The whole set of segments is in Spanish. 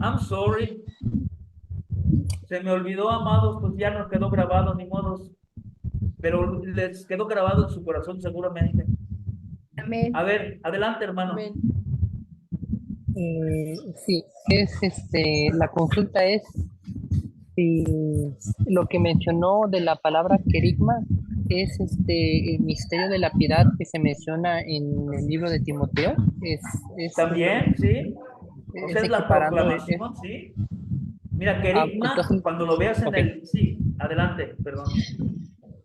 I'm sorry. Se me olvidó, amados, pues ya no quedó grabado, ni modos. Pero les quedó grabado en su corazón seguramente. Amén. A ver, adelante, hermano. Amén. Sí, la consulta es si lo que mencionó de la palabra querigma es el misterio de la piedad que se menciona en el libro de Timoteo, es, También, sí. O sea, es es la equiparando, proclamación, sí. Mira, querigma, entonces, cuando lo veas en ok. el... Sí, adelante, perdón.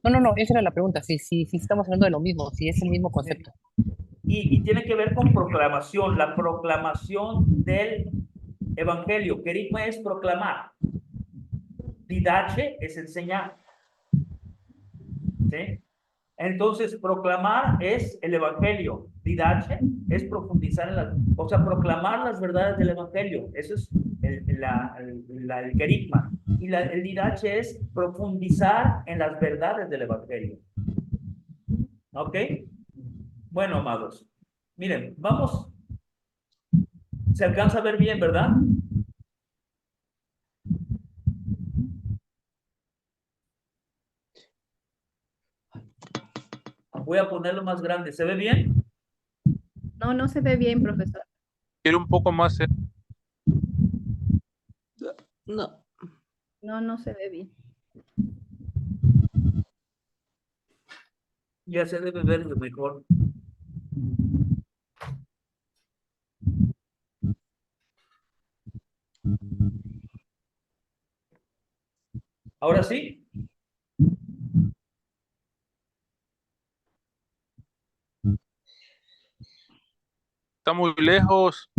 No, esa era la pregunta, si estamos hablando de lo mismo, si es el mismo Sí. concepto. Y tiene que ver con proclamación, la proclamación del evangelio. Querigma es proclamar. Didache es enseñar. ¿Sí? Entonces, proclamar es el evangelio. Didache es profundizar en las, o sea, proclamar las verdades del evangelio. Eso es el querigma. Y el didache es profundizar en las verdades del evangelio. ¿Ok? Bueno, amados. Miren, vamos. Se alcanza a ver bien, ¿verdad? Voy a ponerlo más grande. ¿Se ve bien? No, no se ve bien, profesor. Quiero un poco más. No. No, no se ve bien. Ya se debe ver mejor. Ahora sí. Está muy lejos.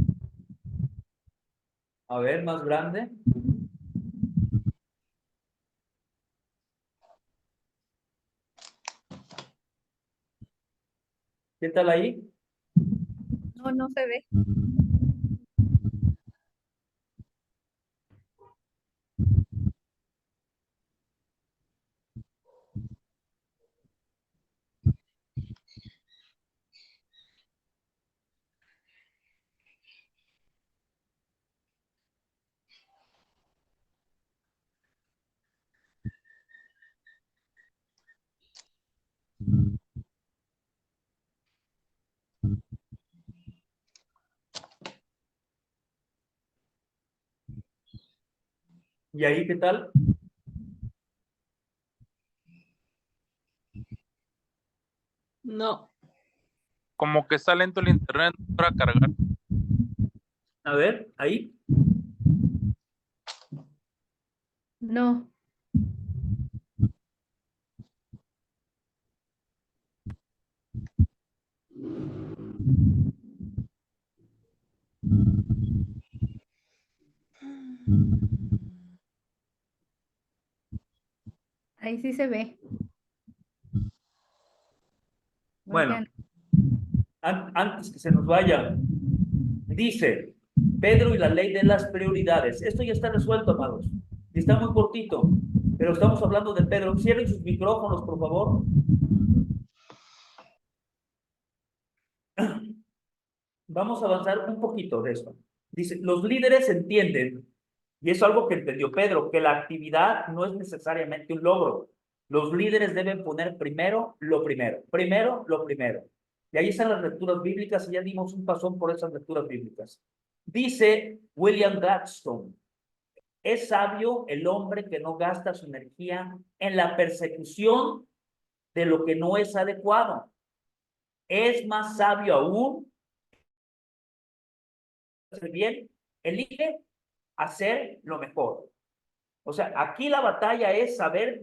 A ver, más grande. ¿Qué tal ahí? No, no se ve. ¿Y ahí qué tal? No. Como que está lento el internet para cargar. A ver, ahí. No. Ahí sí se ve. Bueno, Oigan, antes que se nos vaya, dice Pedro y la ley de las prioridades. Esto ya está resuelto, amados. Y está muy cortito, pero estamos hablando de Pedro. Cierren sus micrófonos, por favor. Vamos a avanzar un poquito de esto. Dice, los líderes entienden, y es algo que entendió Pedro, que la actividad no es necesariamente un logro. Los líderes deben poner primero lo primero. Primero lo primero. Y ahí están las lecturas bíblicas y ya dimos un pasón por esas lecturas bíblicas. Dice William Gladstone, es sabio el hombre que no gasta su energía en la persecución de lo que no es adecuado. Es más sabio aún hacer bien, elige hacer lo mejor. O sea, aquí la batalla es saber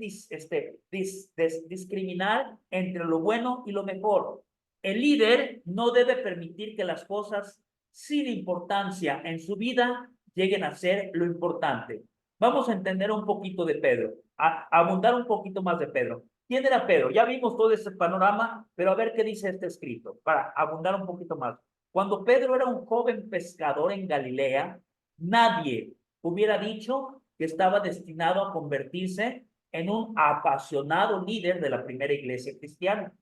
discriminar entre lo bueno y lo mejor. El líder no debe permitir que las cosas sin importancia en su vida lleguen a ser lo importante. Vamos a entender un poquito de Pedro, a abundar un poquito más de Pedro. ¿Quién era Pedro? Ya vimos todo ese panorama, pero a ver qué dice este escrito, para abundar un poquito más. Cuando Pedro era un joven pescador en Galilea, nadie hubiera dicho que estaba destinado a convertirse en un apasionado líder de la primera iglesia cristiana.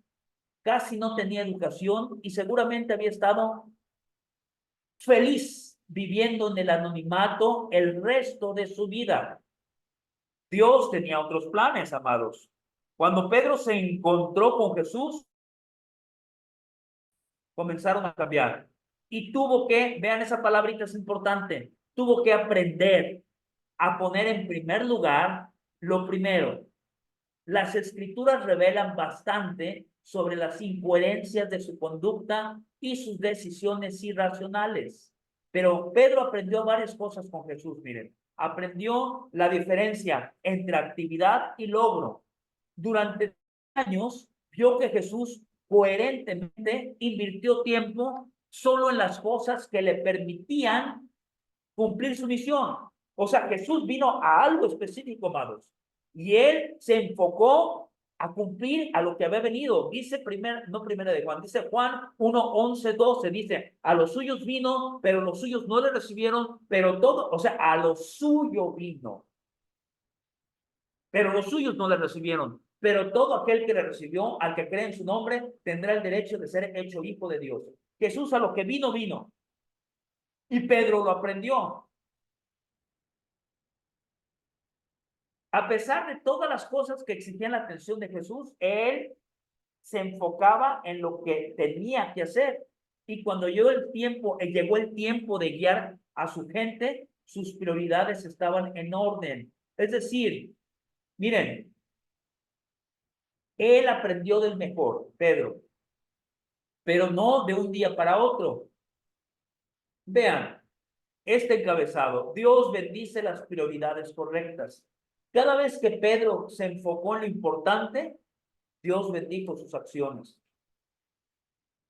Casi no tenía educación y seguramente había estado feliz viviendo en el anonimato el resto de su vida. Dios tenía otros planes, amados. Cuando Pedro se encontró con Jesús, comenzaron a cambiar. Y tuvo que, vean esa palabrita, es importante, tuvo que aprender a poner en primer lugar lo primero. Las escrituras revelan bastante sobre las incoherencias de su conducta y sus decisiones irracionales. Pero Pedro aprendió varias cosas con Jesús, miren. Aprendió la diferencia entre actividad y logro. Durante años vio que Jesús coherentemente invirtió tiempo solo en las cosas que le permitían cumplir su misión. O sea, Jesús vino a algo específico, amados, y él se enfocó a cumplir a lo que había venido. Dice no primera de Juan, dice Juan 1:11-12, dice, a los suyos vino, pero los suyos no le recibieron, pero todo, o sea, a lo suyo vino, pero los suyos no le recibieron. Pero todo aquel que le recibió, al que cree en su nombre, tendrá el derecho de ser hecho hijo de Dios. Jesús a lo que vino, vino. Y Pedro lo aprendió. A pesar de todas las cosas que exigían la atención de Jesús, él se enfocaba en lo que tenía que hacer. Y cuando llegó el tiempo de guiar a su gente, sus prioridades estaban en orden. Es decir, miren, él aprendió del mejor, Pedro, pero no de un día para otro. Vean, este encabezado, Dios bendice las prioridades correctas. Cada vez que Pedro se enfocó en lo importante, Dios bendijo sus acciones.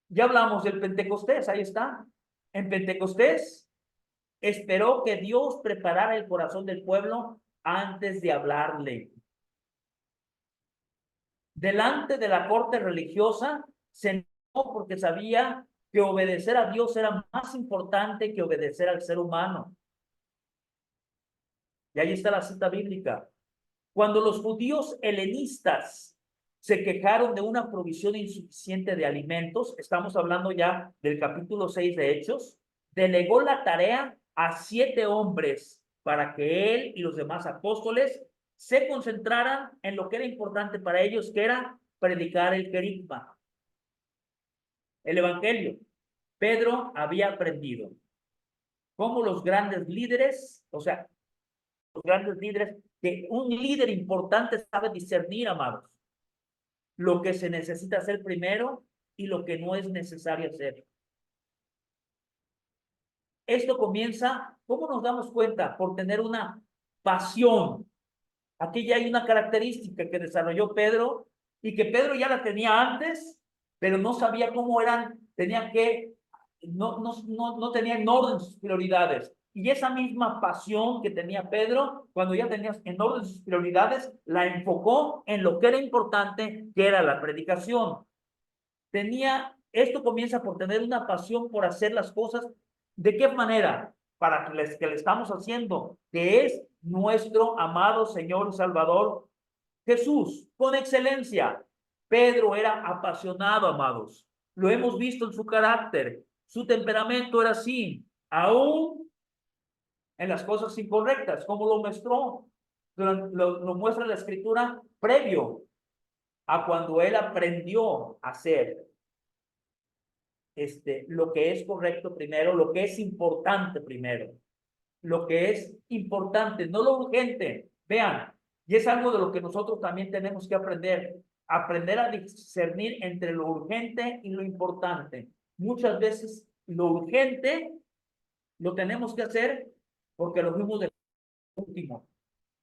Ya hablamos del Pentecostés, ahí está. En Pentecostés esperó que Dios preparara el corazón del pueblo antes de hablarle. Delante de la corte religiosa se negó porque sabía que obedecer a Dios era más importante que obedecer al ser humano. Y ahí está la cita bíblica. Cuando los judíos helenistas se quejaron de una provisión insuficiente de alimentos, estamos hablando ya del capítulo 6 de Hechos, delegó la tarea a 7 hombres para que él y los demás apóstoles se concentraran en lo que era importante para ellos, que era predicar el querigma, el evangelio. Pedro había aprendido cómo los grandes líderes, o sea, los grandes líderes, que un líder importante sabe discernir, amados, lo que se necesita hacer primero y lo que no es necesario hacer. Esto comienza, ¿cómo nos damos cuenta? Por tener una pasión. Aquí ya hay una característica que desarrolló Pedro y que Pedro ya la tenía antes, pero no sabía cómo eran, no tenía en orden sus prioridades. Y esa misma pasión que tenía Pedro, cuando ya tenía en orden sus prioridades, la enfocó en lo que era importante, que era la predicación. Esto comienza por tener una pasión por hacer las cosas. ¿De qué manera? Para que le estamos haciendo, que es nuestro amado Señor y Salvador Jesús, con excelencia. Pedro era apasionado, amados. Lo hemos visto en su carácter. Su temperamento era así, aún en las cosas incorrectas, como lo mostró, lo muestra la escritura previo a cuando él aprendió a hacer lo que es correcto primero, lo que es importante primero, lo que es importante, no lo urgente. Vean, y es algo de lo que nosotros también tenemos que aprender a discernir entre lo urgente y lo importante. Muchas veces lo urgente lo tenemos que hacer porque lo fuimos de último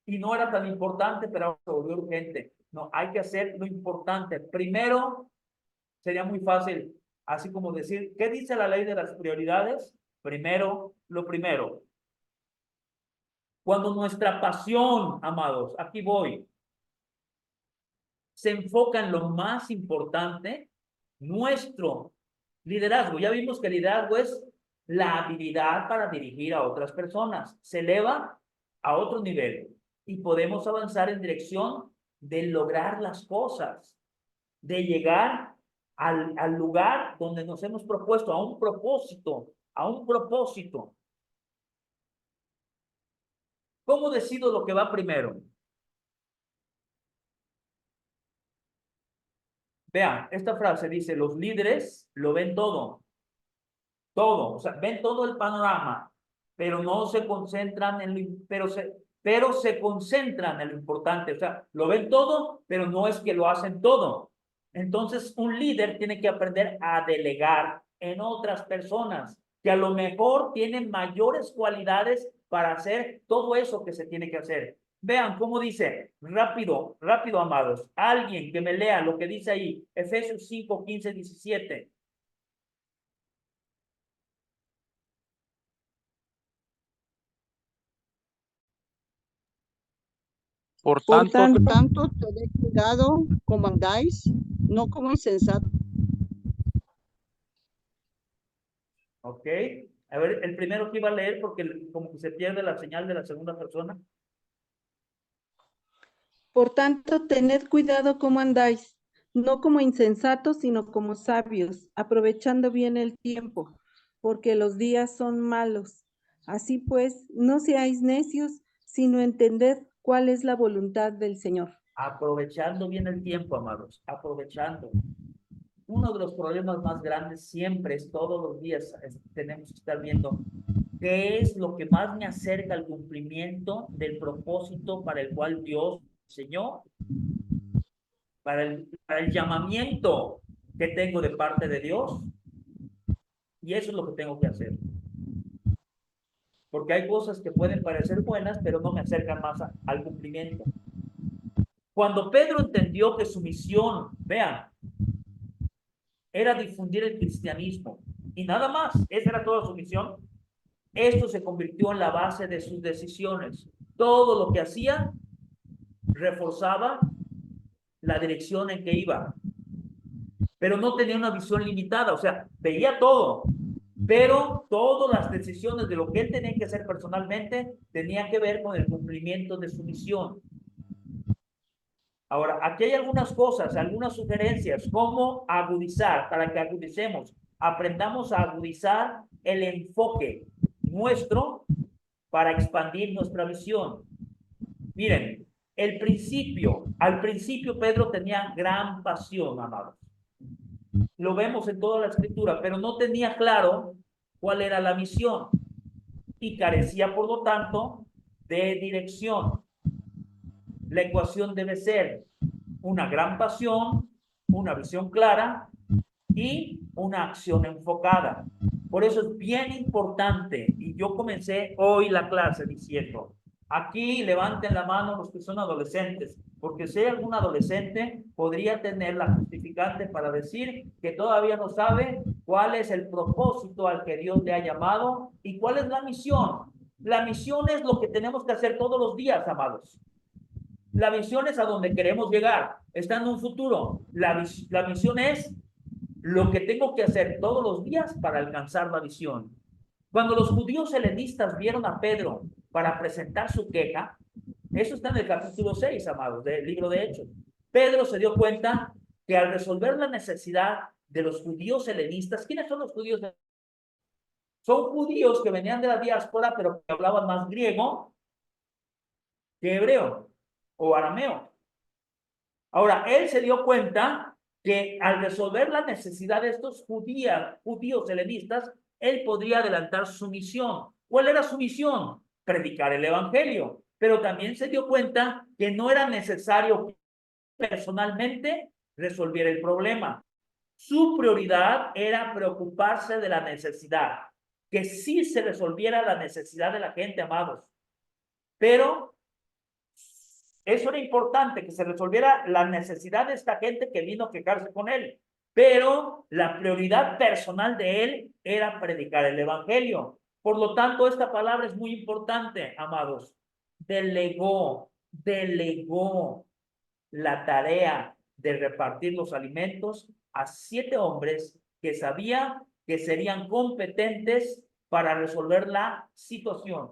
y no era tan importante, pero ahora se volvió urgente. No, hay que hacer lo importante. Primero, sería muy fácil, así como decir, ¿qué dice la ley de las prioridades? Primero, lo primero. Cuando nuestra pasión, amados, aquí voy, se enfoca en lo más importante, nuestro liderazgo. Ya vimos que el liderazgo es la habilidad para dirigir a otras personas. Se eleva a otro nivel y podemos avanzar en dirección de lograr las cosas, de llegar al lugar donde nos hemos propuesto, a un propósito, a un propósito. ¿Cómo decido lo que va primero? Vean, esta frase dice, los líderes lo ven todo, o sea, ven todo el panorama, pero no se concentran en lo, pero se concentran en lo importante, o sea, lo ven todo, pero no es que lo hacen todo. Entonces, un líder tiene que aprender a delegar en otras personas que a lo mejor tienen mayores cualidades para hacer todo eso que se tiene que hacer. Vean cómo dice, rápido, rápido, amados. Alguien que me lea lo que dice ahí, Efesios 5, 15, 17. Por Por tanto, tanto, tened cuidado como andáis, no como insensatos. Ok. A ver, el primero que iba a leer porque como que se pierde la señal de la segunda persona. Por tanto, tened cuidado como andáis, no como insensatos, sino como sabios, aprovechando bien el tiempo, porque los días son malos. Así pues, no seáis necios, sino entended cuál es la voluntad del Señor. Aprovechando bien el tiempo, amados. Aprovechando. Uno de los problemas más grandes siempre es todos los días tenemos que estar viendo qué es lo que más me acerca al cumplimiento del propósito para el cual Dios enseñó, para el llamamiento que tengo de parte de Dios. Y eso es lo que tengo que hacer. Porque hay cosas que pueden parecer buenas, pero no me acercan más al cumplimiento. Cuando Pedro entendió que su misión, vean, era difundir el cristianismo y nada más, esa era toda su misión, esto se convirtió en la base de sus decisiones. Todo lo que hacía reforzaba la dirección en que iba, pero no tenía una visión limitada, o sea, veía todo, pero todas las decisiones de lo que él tenía que hacer personalmente tenían que ver con el cumplimiento de su misión. Ahora, aquí hay algunas cosas, algunas sugerencias, cómo agudizar, para que agudicemos, aprendamos a agudizar el enfoque nuestro para expandir nuestra visión. Miren, al principio Pedro tenía gran pasión, amados. Lo vemos en toda la escritura, pero no tenía claro cuál era la misión y carecía, por lo tanto, de dirección. La ecuación debe ser una gran pasión, una visión clara y una acción enfocada. Por eso es bien importante, y yo comencé hoy la clase diciendo, aquí levanten la mano los que son adolescentes, porque si hay algún adolescente, podría tener la justificante para decir que todavía no sabe cuál es el propósito al que Dios le ha llamado y cuál es la misión. La misión es lo que tenemos que hacer todos los días, amados. La visión es a donde queremos llegar, está en un futuro. La misión es lo que tengo que hacer todos los días para alcanzar la visión. Cuando los judíos helenistas vieron a Pedro para presentar su queja, eso está en el capítulo 6, amados, del libro de Hechos. Pedro se dio cuenta que al resolver la necesidad de los judíos helenistas, ¿quiénes son los judíos? Son judíos que venían de la diáspora, pero que hablaban más griego que hebreo o arameo. Ahora, él se dio cuenta que al resolver la necesidad de estos judíos helenistas, él podría adelantar su misión. ¿Cuál era su misión? Predicar el evangelio. Pero también se dio cuenta que no era necesario que personalmente resolviera el problema. Su prioridad era preocuparse de la necesidad, que sí se resolviera la necesidad de la gente, amados. Pero eso era importante, que se resolviera la necesidad de esta gente que vino a quejarse con él. Pero la prioridad personal de él era predicar el evangelio. Por lo tanto, esta palabra es muy importante, amados. Delegó la tarea de repartir los alimentos a 7 hombres que sabía que serían competentes para resolver la situación.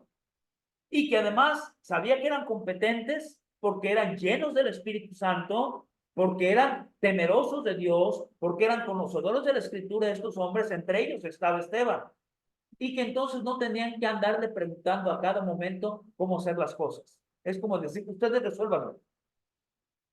Y que además sabía que eran competentes porque eran llenos del Espíritu Santo, porque eran temerosos de Dios, porque eran conocedores de la Escritura de estos hombres, entre ellos estaba Esteban. y que entonces no tenían que andarle preguntando a cada momento cómo hacer las cosas. Es como decir, ustedes resuélvanlo.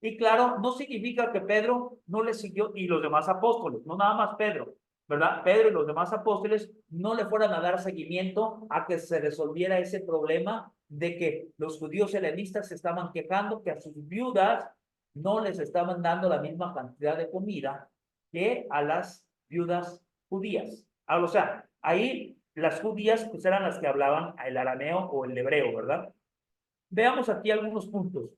Y claro, no significa que Pedro no le siguió, y los demás apóstoles, no nada más Pedro, ¿verdad? Pedro y los demás apóstoles no le fueran a dar seguimiento a que se resolviera ese problema de que los judíos helenistas se estaban quejando que a sus viudas no les estaban dando la misma cantidad de comida que a las viudas judías. O sea, ahí las judías pues eran las que hablaban el arameo o el hebreo, ¿verdad? Veamos aquí algunos puntos.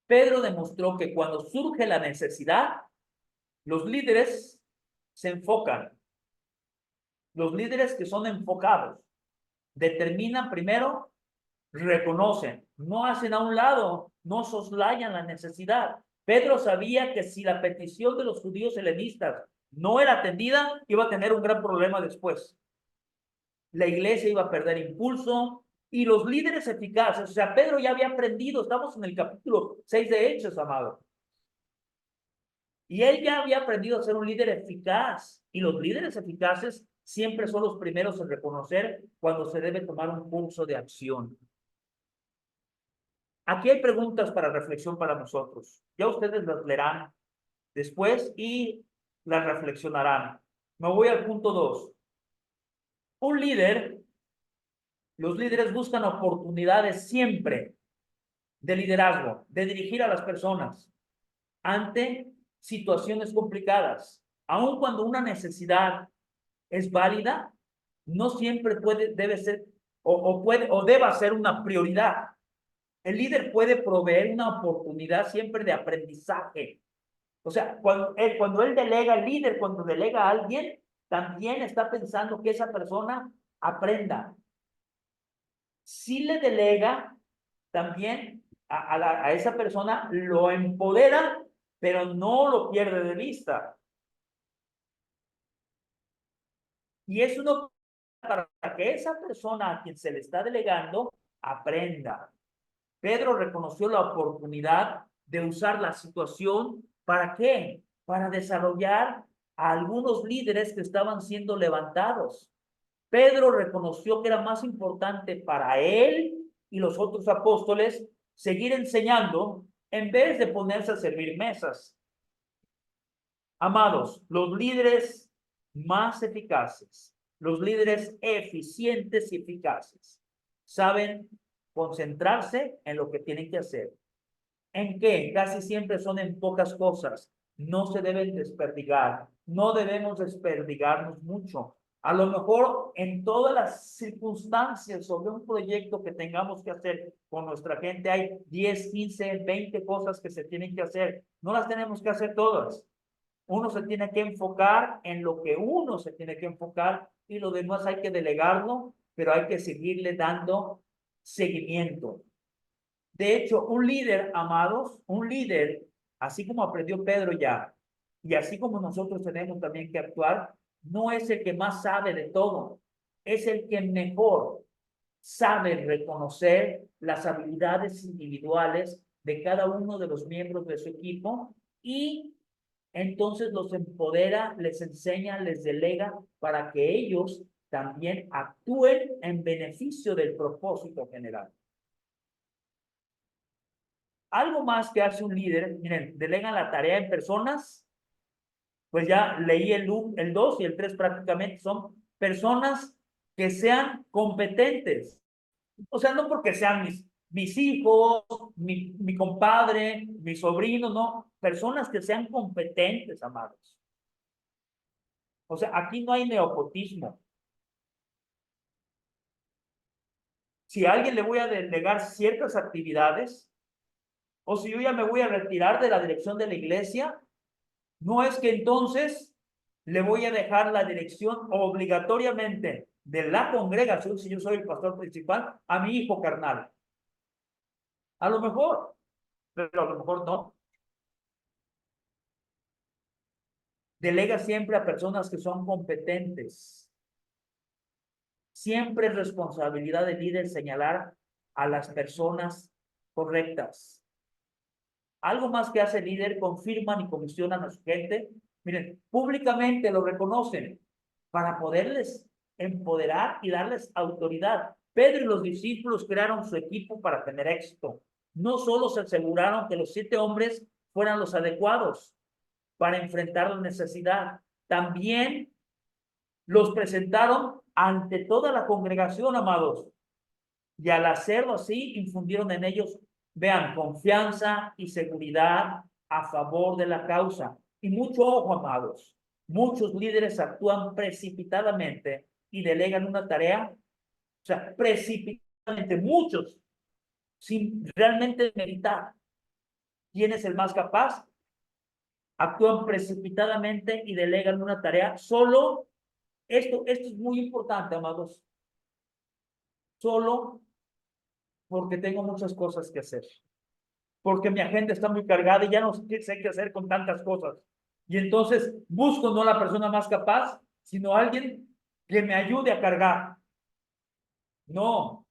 Pedro demostró que cuando surge la necesidad, los líderes se enfocan. Los líderes que son enfocados determinan primero, reconocen, no hacen a un lado, no soslayan la necesidad. Pedro sabía que si la petición de los judíos helenistas no era atendida, iba a tener un gran problema después. La iglesia iba a perder impulso y los líderes eficaces, o sea, Pedro ya había aprendido, estamos en el capítulo 6 de Hechos, amado. Y él ya había aprendido a ser un líder eficaz. Y los líderes eficaces siempre son los primeros en reconocer cuando se debe tomar un curso de acción. Aquí hay preguntas para reflexión para nosotros. Ya ustedes las leerán después y las reflexionarán. Me voy al punto 2. Un líder, los líderes buscan oportunidades siempre de liderazgo, de dirigir a las personas ante situaciones complicadas. Aun cuando una necesidad es válida, no siempre debe ser o deba ser una prioridad. El líder puede proveer una oportunidad siempre de aprendizaje. O sea, cuando él delega, el líder cuando delega a alguien, también está pensando que esa persona aprenda. Si le delega, también a esa persona lo empodera, pero no lo pierde de vista. Y es uno para que esa persona a quien se le está delegando aprenda. Pedro reconoció la oportunidad de usar la situación. ¿Para qué? Para desarrollar a algunos líderes que estaban siendo levantados. Pedro reconoció que era más importante para él y los otros apóstoles seguir enseñando en vez de ponerse a servir mesas. Amados, los líderes más eficaces, los líderes eficientes y eficaces, saben concentrarse en lo que tienen que hacer. ¿En qué? Casi siempre son en pocas cosas. No se deben desperdigar. No debemos desperdigarnos mucho. A lo mejor en todas las circunstancias sobre un proyecto que tengamos que hacer con nuestra gente hay 10, 15, 20 cosas que se tienen que hacer. No las tenemos que hacer todas. Uno se tiene que enfocar en lo que uno se tiene que enfocar y lo demás hay que delegarlo, pero hay que seguirle dando seguimiento. De hecho, un líder, amados, un líder, así como aprendió Pedro ya, y así como nosotros tenemos también que actuar, no es el que más sabe de todo, es el que mejor sabe reconocer las habilidades individuales de cada uno de los miembros de su equipo y entonces los empodera, les enseña, les delega para que ellos también actúen en beneficio del propósito general. Algo más que hace un líder, miren, delegan la tarea en personas, pues ya leí el 2 y el 3 prácticamente, son personas que sean competentes. O sea, no porque sean mis hijos, mi compadre, mi sobrino, no, personas que sean competentes, amados. O sea, aquí no hay nepotismo. Si a alguien le voy a delegar ciertas actividades, o si yo ya me voy a retirar de la dirección de la iglesia, no es que entonces le voy a dejar la dirección obligatoriamente de la congregación, si yo soy el pastor principal, a mi hijo carnal. A lo mejor, pero a lo mejor no. Delega siempre a personas que son competentes. Siempre es responsabilidad del líder señalar a las personas correctas. Algo más que hace el líder, confirman y comisionan a su gente. Miren, públicamente lo reconocen. para poderles empoderar y darles autoridad. Pedro y los discípulos crearon su equipo para tener éxito. No solo se aseguraron que los 7 hombres fueran los adecuados para enfrentar la necesidad, también los presentaron ante toda la congregación, amados. Y al hacerlo así, infundieron en ellos, vean, confianza y seguridad a favor de la causa. Y mucho ojo, amados. Muchos líderes actúan precipitadamente y delegan una tarea, o sea, precipitadamente, muchos, sin realmente meditar. ¿Quién es el más capaz? Actúan precipitadamente y delegan una tarea solo. Esto es muy importante, amados. Solo porque tengo muchas cosas que hacer. Porque mi agenda está muy cargada y ya no sé qué hacer con tantas cosas. Y entonces busco no la persona más capaz, sino alguien que me ayude a cargar. No,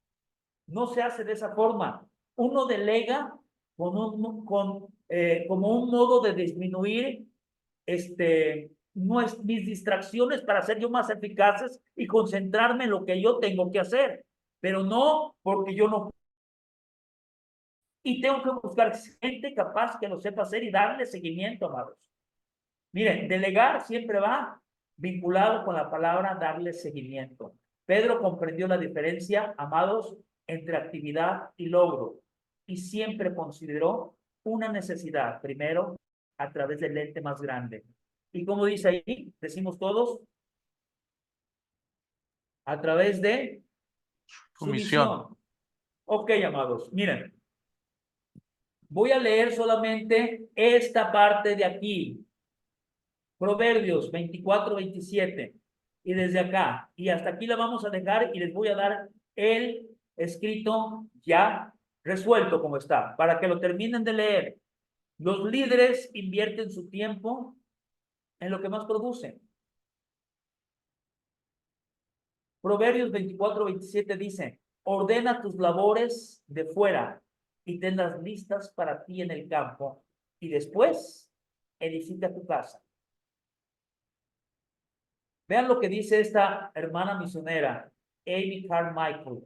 no se hace de esa forma. Uno delega como un modo de disminuir mis distracciones para ser yo más eficaces y concentrarme en lo que yo tengo que hacer, pero no porque yo no. Y tengo que buscar gente capaz que lo sepa hacer y darle seguimiento, amados. Miren, delegar siempre va vinculado con la palabra darle seguimiento. Pedro comprendió la diferencia, amados, entre actividad y logro, y siempre consideró una necesidad, primero, a través del ente más grande. Y como dice ahí, decimos todos, a través de Su misión. Ok, amados, miren. Voy a leer solamente esta parte de aquí. Proverbios 24-27. Y desde acá. Y hasta aquí la vamos a dejar y les voy a dar el escrito ya resuelto como está, para que lo terminen de leer. Los líderes invierten su tiempo en lo que más producen. Proverbios 24-27 dice, ordena tus labores de fuera y tenlas listas para ti en el campo, y después edifica tu casa. Vean lo que dice esta hermana misionera, Amy Carmichael.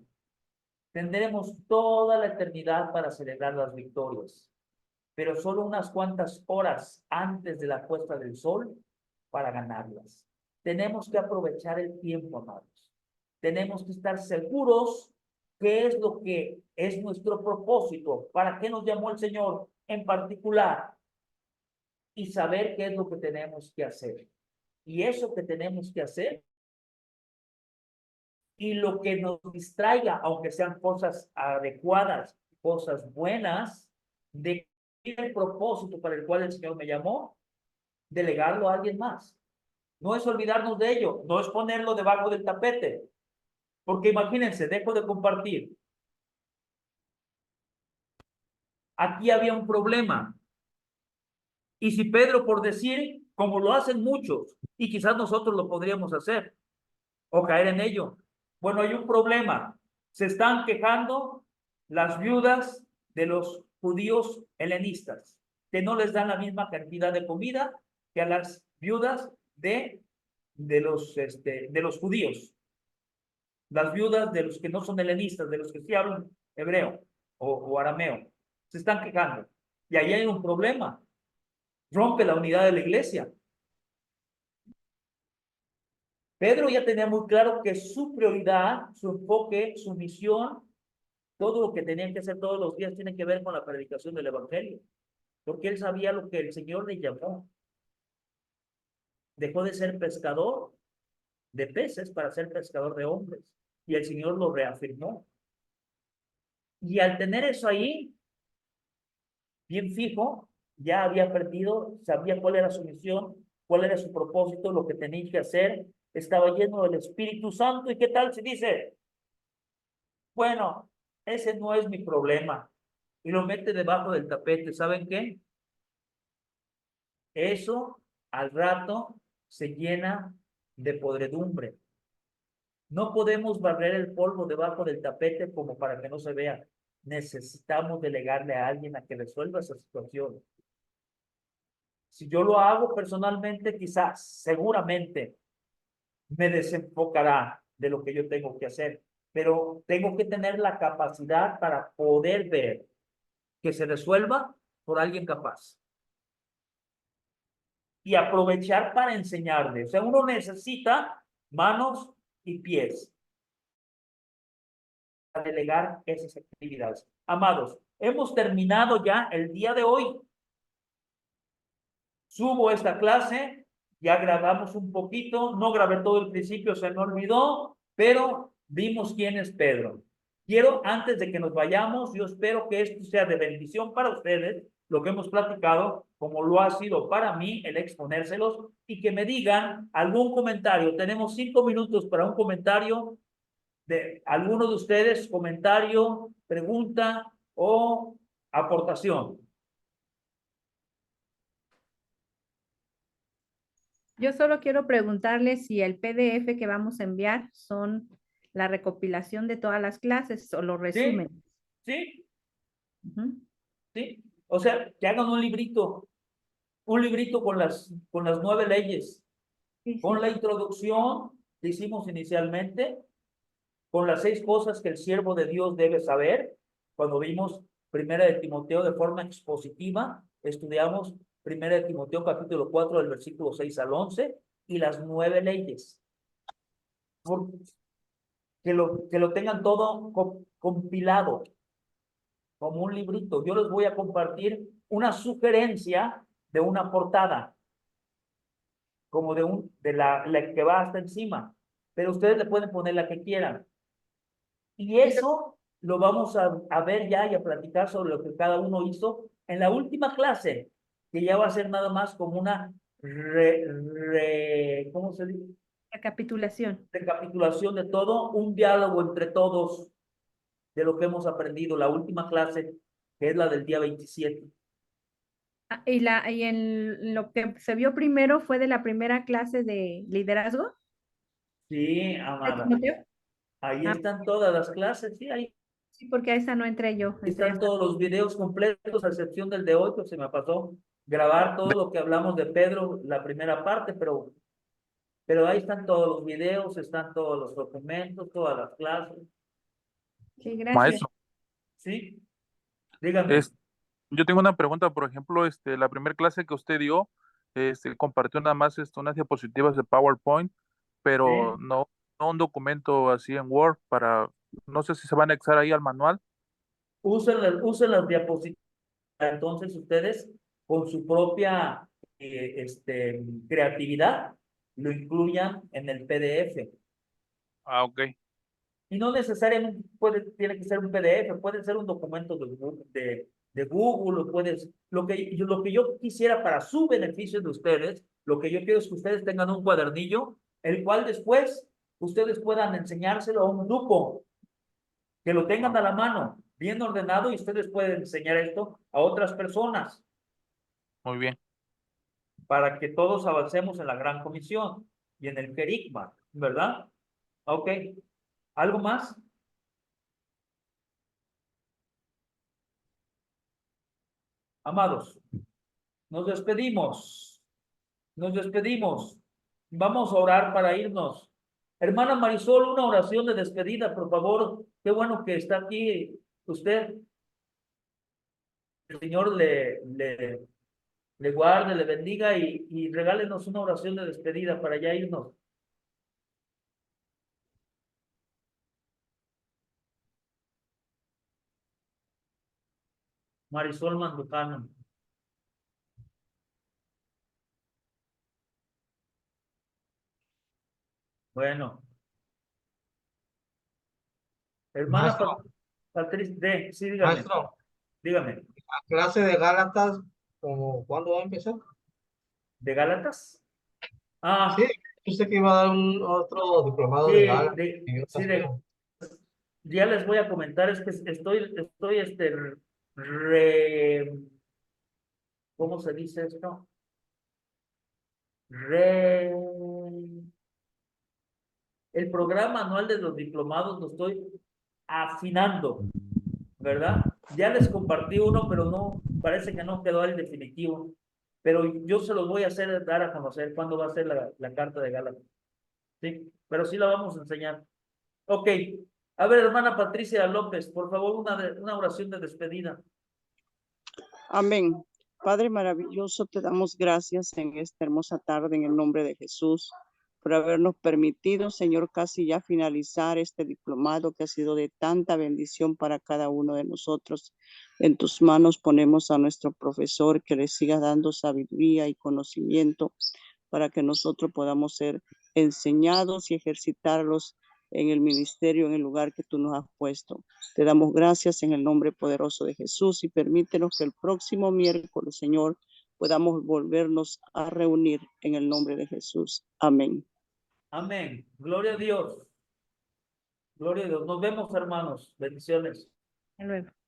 Tendremos toda la eternidad para celebrar las victorias, pero solo unas cuantas horas antes de la puesta del sol para ganarlas. Tenemos que aprovechar el tiempo, amados. Tenemos que estar seguros qué es lo que es nuestro propósito, para qué nos llamó el Señor en particular, y saber qué es lo que tenemos que hacer. Y eso que tenemos que hacer y lo que nos distraiga, aunque sean cosas adecuadas, cosas buenas, de el propósito para el cual el Señor me llamó, delegarlo a alguien más. No es olvidarnos de ello, no es ponerlo debajo del tapete, porque imagínense, dejo de compartir. Aquí había un problema. Y si Pedro, por decir, como lo hacen muchos, y quizás nosotros lo podríamos hacer, o caer en ello. Bueno, hay un problema. Se están quejando las viudas de los judíos helenistas, que no les dan la misma cantidad de comida que a las viudas de los judíos. Las viudas de los que no son helenistas, de los que sí hablan hebreo o arameo, se están quejando. Y ahí hay un problema. Rompe la unidad de la iglesia. Pedro ya tenía muy claro que su prioridad, su enfoque, su misión, todo lo que tenían que hacer todos los días tiene que ver con la predicación del evangelio, porque él sabía lo que el Señor le llamó. Dejó de ser pescador de peces para ser pescador de hombres, y el Señor lo reafirmó. Y al tener eso ahí, bien fijo, ya había perdido, sabía cuál era su misión, cuál era su propósito, lo que tenía que hacer, estaba lleno del Espíritu Santo. ¿Y qué tal si dice, bueno, ese no es mi problema, y lo mete debajo del tapete? ¿Saben qué? Eso al rato se llena de podredumbre. No podemos barrer el polvo debajo del tapete como para que no se vea. Necesitamos delegarle a alguien a que resuelva esa situación. Si yo lo hago personalmente, quizás, seguramente, me desenfocará de lo que yo tengo que hacer. Pero tengo que tener la capacidad para poder ver que se resuelva por alguien capaz. Y aprovechar para enseñarle. O sea, uno necesita manos y pies para delegar esas actividades. Amados, hemos terminado ya el día de hoy. Subo esta clase, ya grabamos un poquito, no grabé todo el principio, se me olvidó, pero vimos quién es Pedro. Quiero, antes de que nos vayamos, yo espero que esto sea de bendición para ustedes, lo que hemos platicado, como lo ha sido para mí el exponérselos, y que me digan algún comentario. Tenemos 5 minutos para un comentario de alguno de ustedes, comentario, pregunta o aportación. Yo solo quiero preguntarle si el PDF que vamos a enviar son la recopilación de todas las clases o los resumen. ¿Sí? Ujú. ¿Sí? O sea, que hagan un librito con las 9 leyes, Sí, con sí. la introducción que hicimos inicialmente, con las 6 cosas que el siervo de Dios debe saber. Cuando vimos Primera de Timoteo de forma expositiva, estudiamos Primera de Timoteo capítulo 4 del versículo 6 al 11 y las 9 leyes. Que lo tengan todo compilado como un librito. Yo les voy a compartir una sugerencia de una portada, como de la que va hasta encima, pero ustedes le pueden poner la que quieran. Y eso lo vamos a ver ya y a platicar sobre lo que cada uno hizo en la última clase, que ya va a ser nada más como una ¿cómo se dice? Recapitulación. Recapitulación de todo, un diálogo entre todos de lo que hemos aprendido, la última clase, que es la del día 27. Ah, y lo que se vio primero fue de la primera clase de liderazgo Sí, de amada. Timoteo. Ahí Ah, están todas las clases, sí, ahí sí, porque a esa no entré yo. Entré están todos los videos completos, a excepción del de hoy, que se me pasó grabar todo lo que hablamos de Pedro, la primera parte, pero ahí están todos los videos, están todos los documentos, todas las clases, Sí, gracias. Maestro, ¿sí? Dígame. yo tengo una pregunta, por ejemplo, la primera clase que usted dio, compartió nada más unas diapositivas de PowerPoint, pero ¿Sí? no un documento así en Word para, no sé si se va a anexar ahí al manual. Usen las diapositivas, entonces ustedes con su propia creatividad lo incluyan en el PDF. Ah, ok. Y no necesariamente tiene que ser un PDF, puede ser un documento de Google, lo que yo quisiera para su beneficio de ustedes, lo que yo quiero es que ustedes tengan un cuadernillo, el cual después ustedes puedan enseñárselo a un grupo, que lo tengan a la mano, bien ordenado, y ustedes pueden enseñar esto a otras personas Muy bien. para que todos avancemos en la gran comisión y en el querigma, ¿verdad? Ok. ¿Algo más? Amados, nos despedimos. Nos despedimos. Vamos a orar para irnos. Hermana Marisol, una oración de despedida, por favor. Qué bueno que está aquí usted. El Señor le guarde, le bendiga y regálenos una oración de despedida para ya irnos. Marisol Mandujano. Bueno, hermana Maestro, Patricia, sí, dígame, maestro, dígame. la clase de Gálatas, ¿cuándo va a empezar? ¿De Gálatas? Sí, Ah, usted que iba a dar otro diplomado sí, de Gálatas y sí, otras cosas. ya les voy a comentar, es que estoy re, ¿cómo se dice esto? Re, el programa anual de los diplomados lo estoy afinando, ¿verdad? Ya les compartí uno, pero no, parece que no quedó el definitivo, pero yo se los voy a hacer dar a conocer cuándo va a ser la carta de Gálatas. Sí, pero sí la vamos a enseñar. Ok. A ver, hermana Patricia López, por favor, una oración de despedida. Amén. Padre maravilloso, te damos gracias en esta hermosa tarde en el nombre de Jesús por habernos permitido, Señor, casi ya finalizar este diplomado que ha sido de tanta bendición para cada uno de nosotros. En tus manos ponemos a nuestro profesor que le siga dando sabiduría y conocimiento para que nosotros podamos ser enseñados y ejercitarlos en el ministerio, en el lugar que tú nos has puesto. Te damos gracias en el nombre poderoso de Jesús y permítenos que el próximo miércoles, Señor, podamos volvernos a reunir en el nombre de Jesús. Amén. Amén. Gloria a Dios. Gloria a Dios. Nos vemos, hermanos. Bendiciones. Hasta luego.